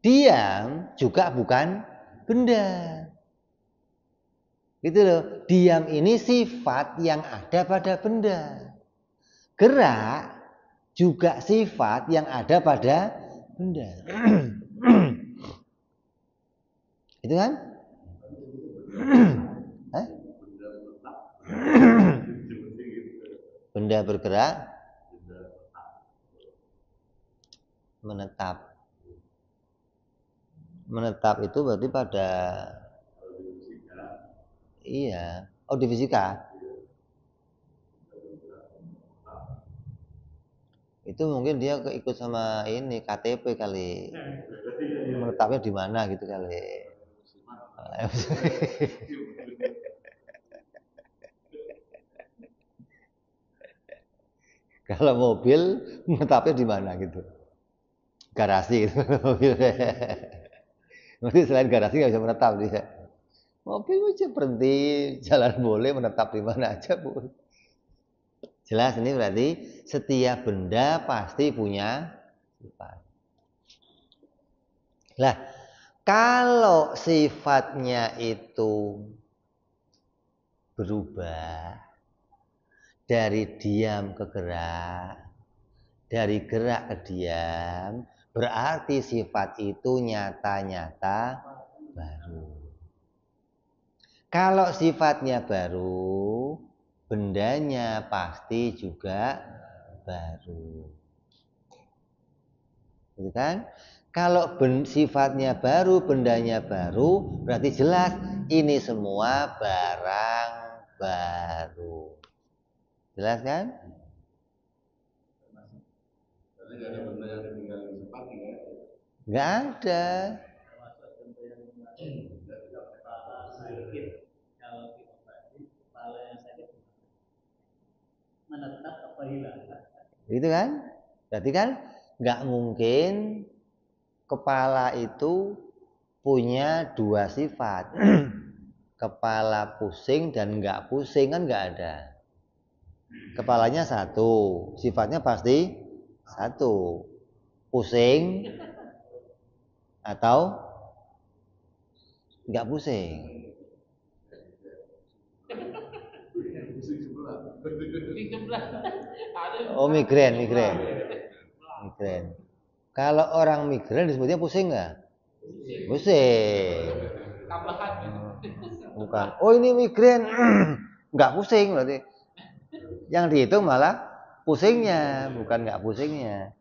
Diam juga bukan benda. Gitu loh. Diam ini sifat yang ada pada benda. Gerak juga sifat yang ada pada benda. Itu kan? Benda bergerak, menetap. Menetap itu berarti pada iya, di fisika. Itu mungkin dia ikut sama ini KTP kali. Menetapnya di mana gitu kali. Kalau mobil menetapnya di mana gitu. Garasi gitu mobil. Mungkin selain garasi nggak bisa menetap dia. Mobil aja berhenti, jalan boleh, menetap di mana aja bu. Jelas ini berarti setiap benda pasti punya sifat. Lah, kalau sifatnya itu berubah dari diam ke gerak, dari gerak ke diam, berarti sifat itu nyata-nyata baru. Kalau sifatnya baru, bendanya pasti juga baru. Gitu kan? Kalau sifatnya baru, bendanya baru, berarti jelas ini semua barang baru. Jelas kan? Berarti nggak ada benda yang tinggal di tempat ya? Nggak ada. Menetap apa hilang? Gitu kan? Berarti kan nggak mungkin kepala itu punya dua sifat. Kepala pusing dan nggak pusing kan nggak ada. Kepalanya satu, sifatnya pasti satu. Pusing atau nggak pusing. Oh, migrain. Kalau orang migrain disebutnya pusing nggak? Pusing. Bukan. Oh, ini migrain, nggak pusing berarti. Yang dihitung malah pusingnya, bukan nggak pusingnya.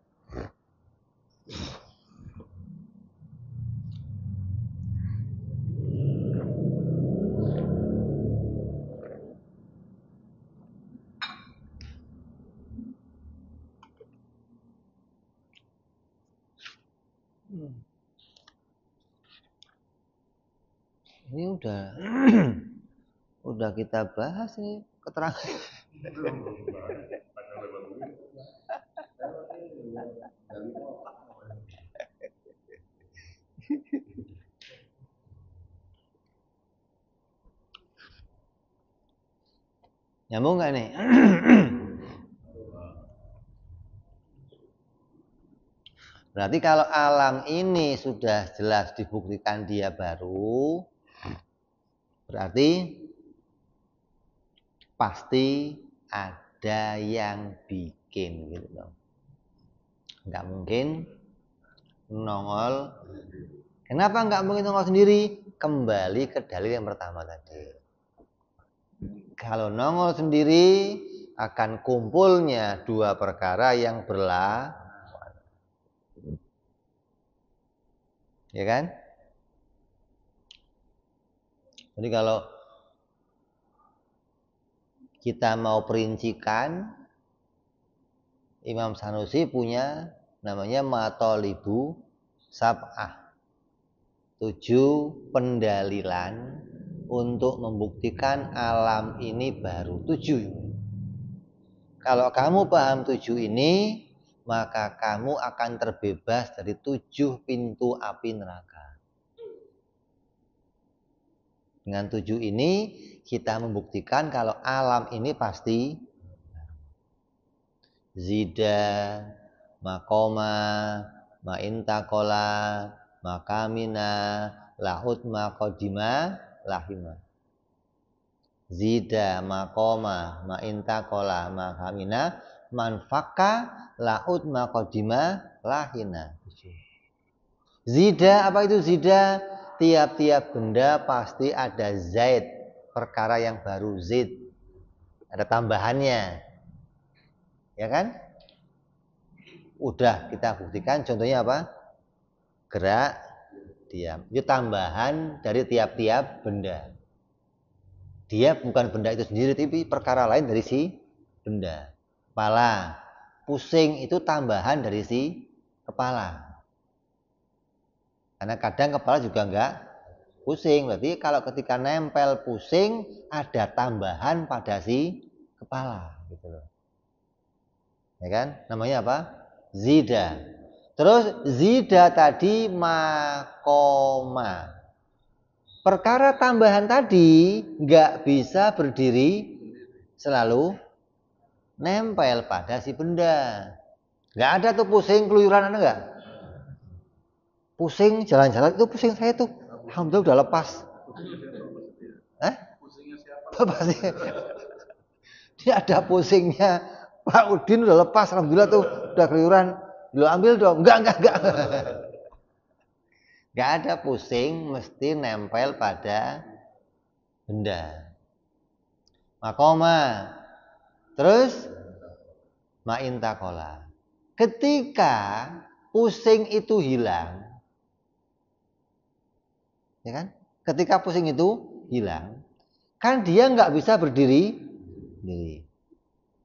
Ini udah kita bahas nih keterangan. Nyambung nggak nih? Berarti kalau alam ini sudah jelas dibuktikan dia baru, berarti pasti ada yang bikin gitu dong. Nggak mungkin nongol. Kenapa nggak mungkin nongol sendiri? Kembali ke dalil yang pertama tadi. Kalau nongol sendiri akan kumpulnya dua perkara yang berlawanan. Ya kan? Jadi kalau kita mau perincikan, Imam Sanusi punya namanya Matolibu Sab'ah, 7 pendalilan untuk membuktikan alam ini baru. 7. Kalau kamu paham 7 ini, maka kamu akan terbebas dari 7 pintu api neraka. Dengan 7 ini kita membuktikan kalau alam ini pasti zida, makoma, ma'intakola, makamina, lahut makodima, lahima. Zida, makoma, ma'intakola, makamina, manfaka, lahut makodima, lahina. Zida, apa itu zida? Tiap-tiap benda pasti ada zaid, perkara yang baru, zid. Ada tambahannya. Ya kan? Udah kita buktikan, contohnya apa? Gerak, diam. Itu tambahan dari tiap-tiap benda. Dia bukan benda itu sendiri, tapi perkara lain dari si benda. Kepala, pusing itu tambahan dari si kepala. Karena kadang kepala juga enggak pusing. Berarti kalau ketika nempel pusing, ada tambahan pada si kepala. Gitu loh. Ya kan? Namanya apa? Zida. Terus zida tadi makoma. Perkara tambahan tadi nggak bisa berdiri selalu nempel pada si benda. Nggak ada tuh pusing keluyuran, ada nggak? Pusing jalan-jalan itu pusing saya tuh. Alhamdulillah udah lepas. Pusingnya siapa? Pasti. Dia ada pusingnya. Pak Udin udah lepas, alhamdulillah tuh udah keluyuran. Lo ambil dong. Enggak. Enggak ada pusing, mesti nempel pada benda. Makoma. Terus ma'intakola. Ketika pusing itu hilang, ya kan? Ketika pusing itu hilang, kan dia nggak bisa berdiri sendiri.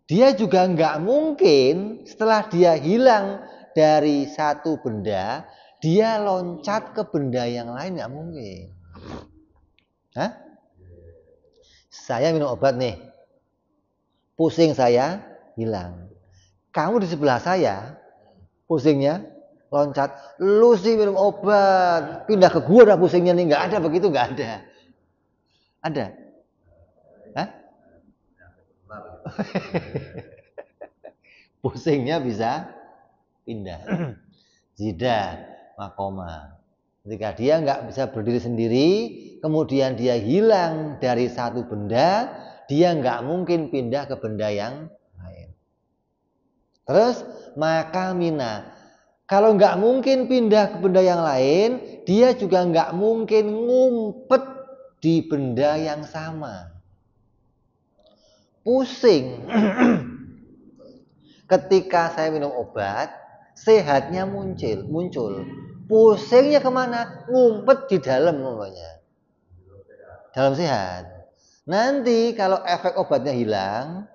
Dia juga nggak mungkin setelah dia hilang dari satu benda, dia loncat ke benda yang lain, nggak mungkin. Hah? Saya minum obat nih, pusing saya hilang. Kamu di sebelah saya, pusingnya loncat, lu sih minum obat, pindah ke gua dah pusingnya nih, nggak ada begitu, nggak ada. Ada? Hah? Pusingnya bisa pindah. Zida makoma. Ketika dia nggak bisa berdiri sendiri, kemudian dia hilang dari satu benda, dia nggak mungkin pindah ke benda yang lain. Terus makamina. Kalau nggak mungkin pindah ke benda yang lain, dia juga nggak mungkin ngumpet di benda yang sama. Pusing. Ketika saya minum obat, sehatnya muncul. Pusingnya kemana? Ngumpet di dalam namanya. Dalam sehat. Nanti kalau efek obatnya hilang,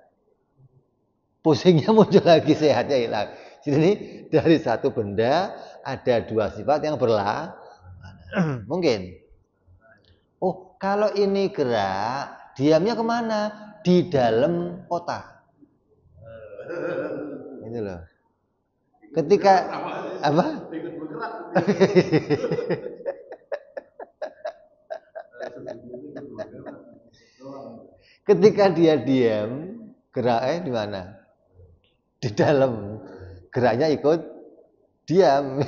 pusingnya muncul lagi, sehatnya hilang. Jadi dari satu benda ada dua sifat yang berlawanan. Mungkin. Oh, kalau ini gerak, diamnya kemana? Di dalam kotak. Itu loh. Ketika apa? Ikut bergerak. Ketika dia diam, geraknya di mana? Di dalam. Geraknya ikut diam.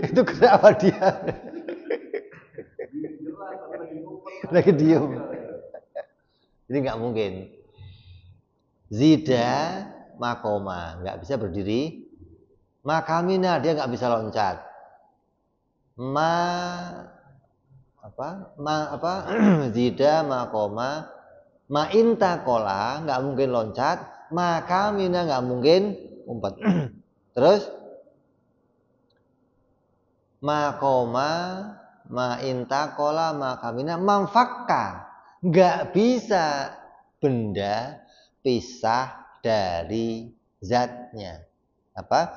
Itu gerak apa diam? Lagi diam. Jadi nggak mungkin. Zida makoma, nggak bisa berdiri. Makamina, dia nggak bisa loncat. Zida makoma, ma'intakola, nggak mungkin loncat. Makamina, nggak mungkin umpat. Terus makoma, ma'intakola, makamina, mamfakka, nggak bisa benda pisah dari zatnya. Apa?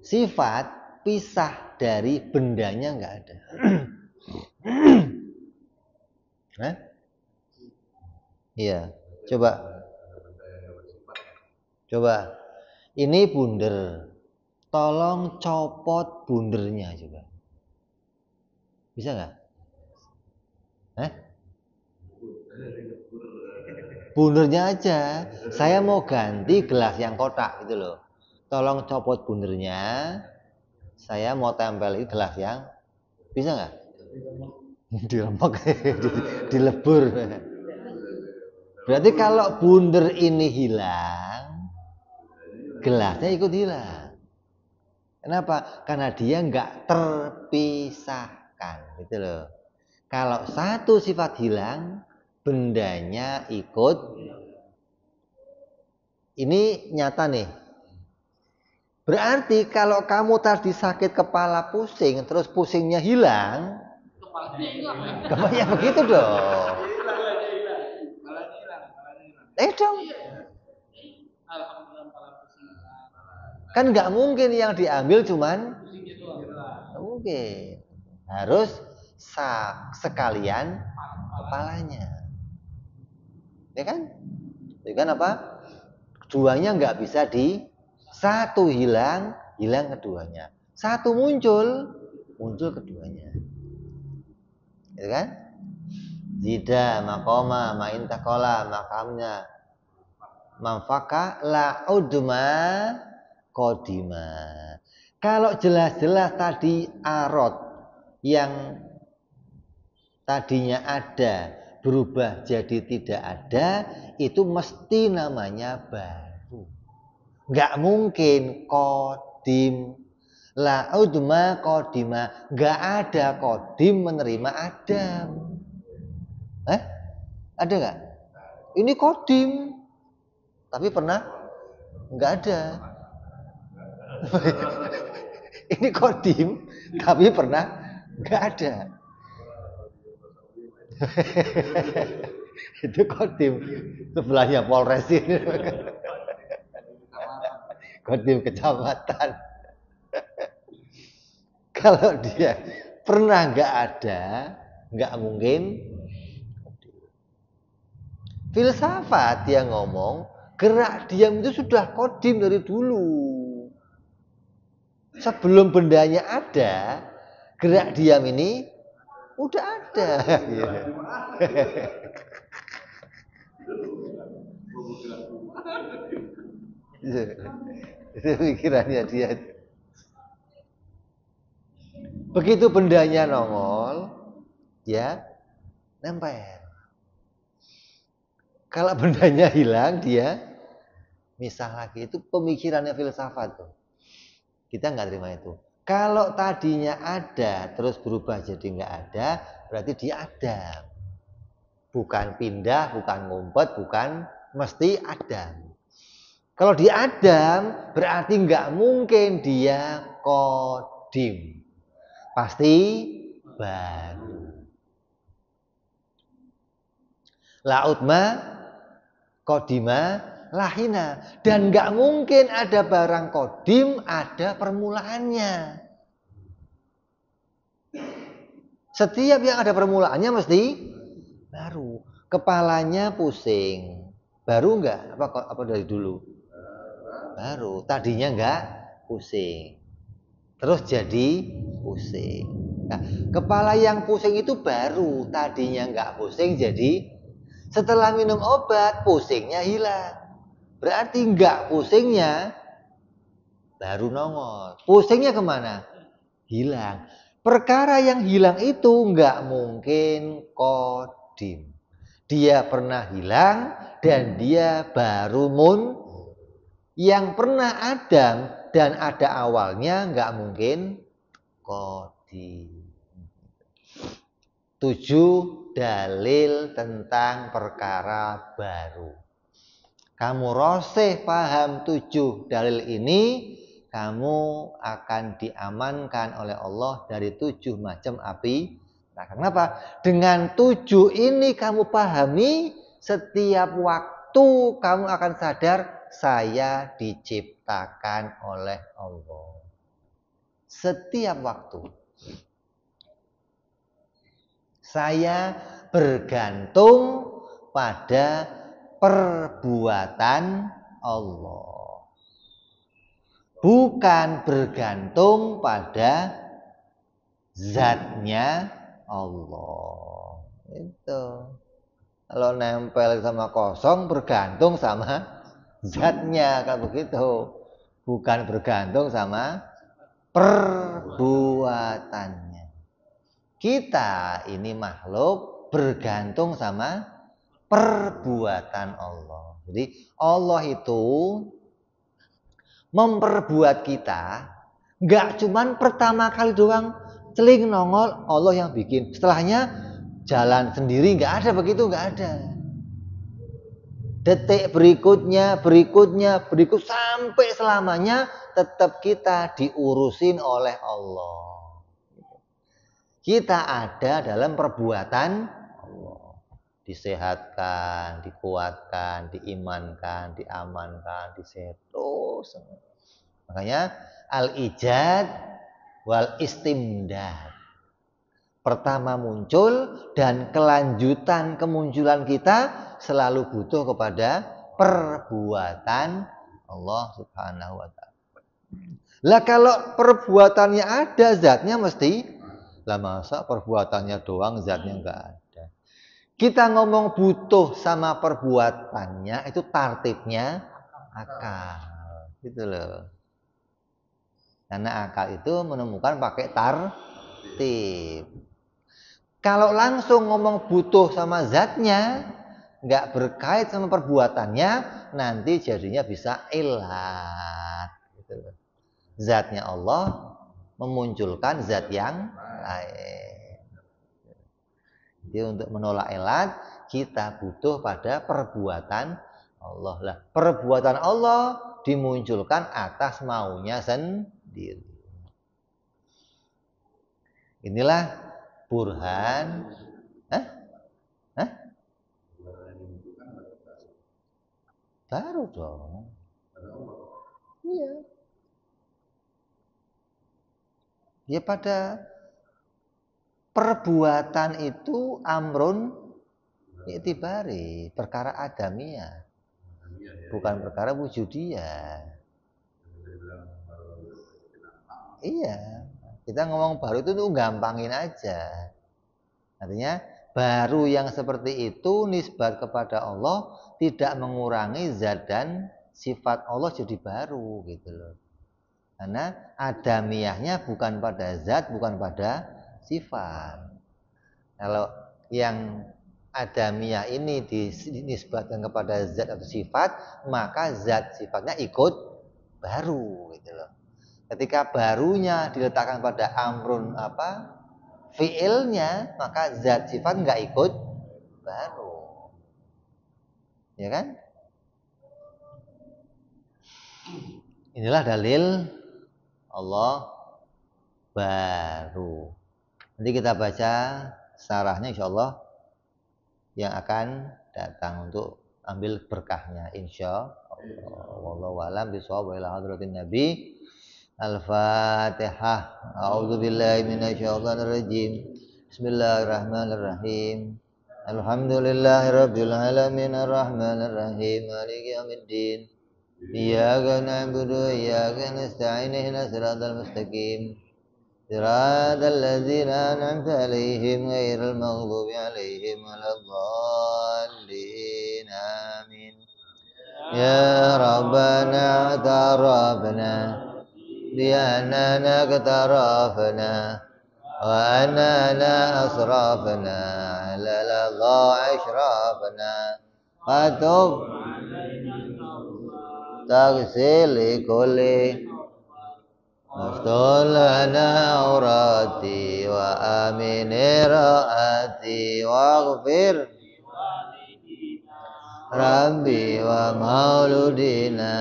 Sifat pisah dari bendanya nggak ada. Hah? Iya, coba. Ini bunder. Tolong copot bundernya coba. Bisa nggak? Hah? Bundernya aja. Saya mau ganti gelas yang kotak gitu loh. Tolong copot bundernya. Saya mau tempel gelas yang, bisa nggak? Diremek, dilebur. Berarti kalau bunder ini hilang, gelasnya ikut hilang. Kenapa? Karena dia nggak terpisahkan, gitu loh. Kalau satu sifat hilang, bendanya ikut. Ini nyata nih. Berarti kalau kamu tadi sakit kepala pusing, terus pusingnya hilang, kepalanya begitu dong. Dong. Kan nggak mungkin yang diambil cuman, nggak mungkin. Harus sekalian kepalanya. Ya kan? Ya kan apa? Keduanya nggak bisa satu hilang keduanya. Satu muncul keduanya. Gitu kan? Zida makoma ma'intakola makamnya mamfaka la udma kodima. Kalau jelas-jelas tadi arot yang tadinya ada berubah jadi tidak ada, itu mesti namanya baru. Nggak mungkin kodim. La udma kodima. Nggak ada kodim menerima Adam. Ada nggak? Ini kodim. Tapi pernah? Nggak ada. Ini kodim. Tapi pernah? Nggak ada. Itu kodim. Sebelahnya Polres ini. Kodim kecamatan. Kalau dia pernah nggak ada, nggak mungkin. Filsafat dia ngomong, gerak diam itu sudah kodim dari dulu. Sebelum bendanya ada, gerak diam ini udah ada. Itu pikirannya dia. Begitu bendanya nongol, ya nempel. Kalau bendanya hilang, dia misah lagi. Itu pemikirannya filsafat tuh. Kita nggak terima itu. Kalau tadinya ada, terus berubah jadi nggak ada, berarti dia ada. Bukan pindah, bukan ngumpet, bukan mesti ada. Kalau dia Adam, berarti nggak mungkin dia kodim. Pasti baru. Lautma kodima lahina. Dan nggak mungkin ada barang kodim ada permulaannya. Setiap yang ada permulaannya mesti baru. Kepalanya pusing. Baru nggak? Apa dari dulu? Baru. Tadinya nggak pusing. Terus jadi pusing. Nah, kepala yang pusing itu baru. Tadinya nggak pusing jadi setelah minum obat pusingnya hilang. Berarti nggak pusingnya baru nongol. Pusingnya kemana? Hilang. Perkara yang hilang itu nggak mungkin kodim. Dia pernah hilang dan dia baru yang pernah Adam dan ada awalnya nggak mungkin kodim. 7 dalil tentang perkara baru. Kamu roseh paham 7 dalil ini, kamu akan diamankan oleh Allah dari 7 macam api. Nah, kenapa? Dengan 7 ini kamu pahami, setiap waktu kamu akan sadar saya diciptakan oleh Allah. Setiap waktu. Saya bergantung pada perbuatan Allah. Bukan bergantung pada zatnya Allah. Itu. Kalau nempel sama kosong bergantung sama zatnya, kalau begitu. Bukan bergantung sama perbuatannya. Kita ini makhluk bergantung sama perbuatan Allah. Jadi Allah itu memperbuat kita, nggak cuman pertama kali doang celing nongol Allah yang bikin. Setelahnya jalan sendiri, nggak ada begitu, nggak ada. Detik berikut sampai selamanya tetap kita diurusin oleh Allah. Kita ada dalam perbuatan Allah. Disehatkan, dikuatkan, diimankan, diamankan, disehat terus. Makanya al-ijad wal istimdad. Pertama muncul dan kelanjutan kemunculan kita selalu butuh kepada perbuatan Allah Subhanahu wa ta'ala. Lah kalau perbuatannya ada, zatnya mesti. Lah masa perbuatannya doang, zatnya enggak ada. Kita ngomong butuh sama perbuatannya, itu tartibnya akal. Gitu loh. Karena akal itu menemukan pakai tartib. Kalau langsung ngomong butuh sama zatnya, nggak berkait sama perbuatannya, nanti jadinya bisa ilat. Gitu. Zatnya Allah memunculkan zat yang lain. Jadi untuk menolak ilat, kita butuh pada perbuatan Allah lah. Perbuatan Allah dimunculkan atas maunya sendiri. Inilah burhan. Hah? Hah? Baru dong. Iya. Ya pada perbuatan itu amrun i'tibari, perkara adamiyah. Bukan perkara wujudiyah. Iya. Kita ngomong baru itu tuh gampangin aja. Artinya baru yang seperti itu nisbat kepada Allah tidak mengurangi zat dan sifat Allah jadi baru gitu loh. Karena adamiyahnya bukan pada zat, bukan pada sifat. Kalau yang adamiyah ini dinisbatkan kepada zat atau sifat, maka zat sifatnya ikut baru gitu loh. Ketika barunya diletakkan pada amrun fiilnya, maka zat sifat nggak ikut baru. Ya kan? Inilah dalil Allah baru. Nanti kita baca syarahnya insyaallah yang akan datang untuk ambil berkahnya insyaallah. Wallahu a'lam bishawab wa ila hadratin nabi. Al-Fatihah. A'udzubillahi minasyaitonir rajim. Bismillahirrahmanirrahim. Alhamdulillahirabbil alamin arrahmanir rahim maliki yaumiddin. Iyyaka na'budu wa iyyaka nasta'in ihdinas siratal mustaqim. Siratal ladzina an'amta 'alaihim ghairil maghdubi 'alaihim waladdallin. Amin. Ya Rabbana tarabna بأننا اقترفنا وأننا أسرفنا على لظى أشرفنا فتب تغسل كل واستر لنا عوراتي وآمن رأتي واغفر ربي ومولودنا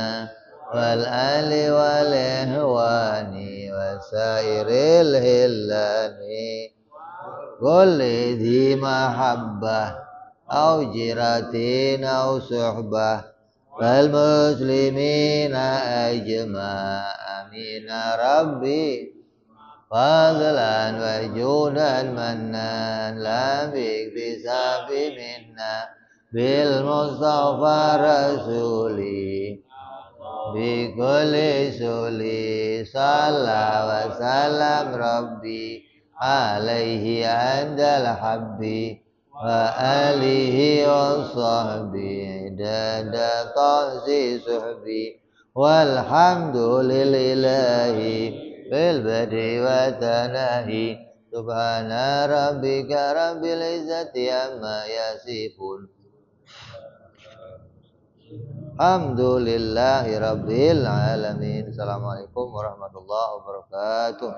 والآل والإخوان وسائر الهلان كل ذي محبة أو جرة أو صحبة والمسلمين أجمع آمين ربي فضلا وجودا منا لا باكتساب منا بالمصطفى رسولي بكل سولي صلى وسلم ربي عليه عند الحب وآله وصحبه عدد طهسي صحبي والحمد لله بالبدء والتناهي سبحان ربك رب العزة عما يصفون Alhamdulillahi Rabbil Alamin. Assalamualaikum warahmatullahi wabarakatuh.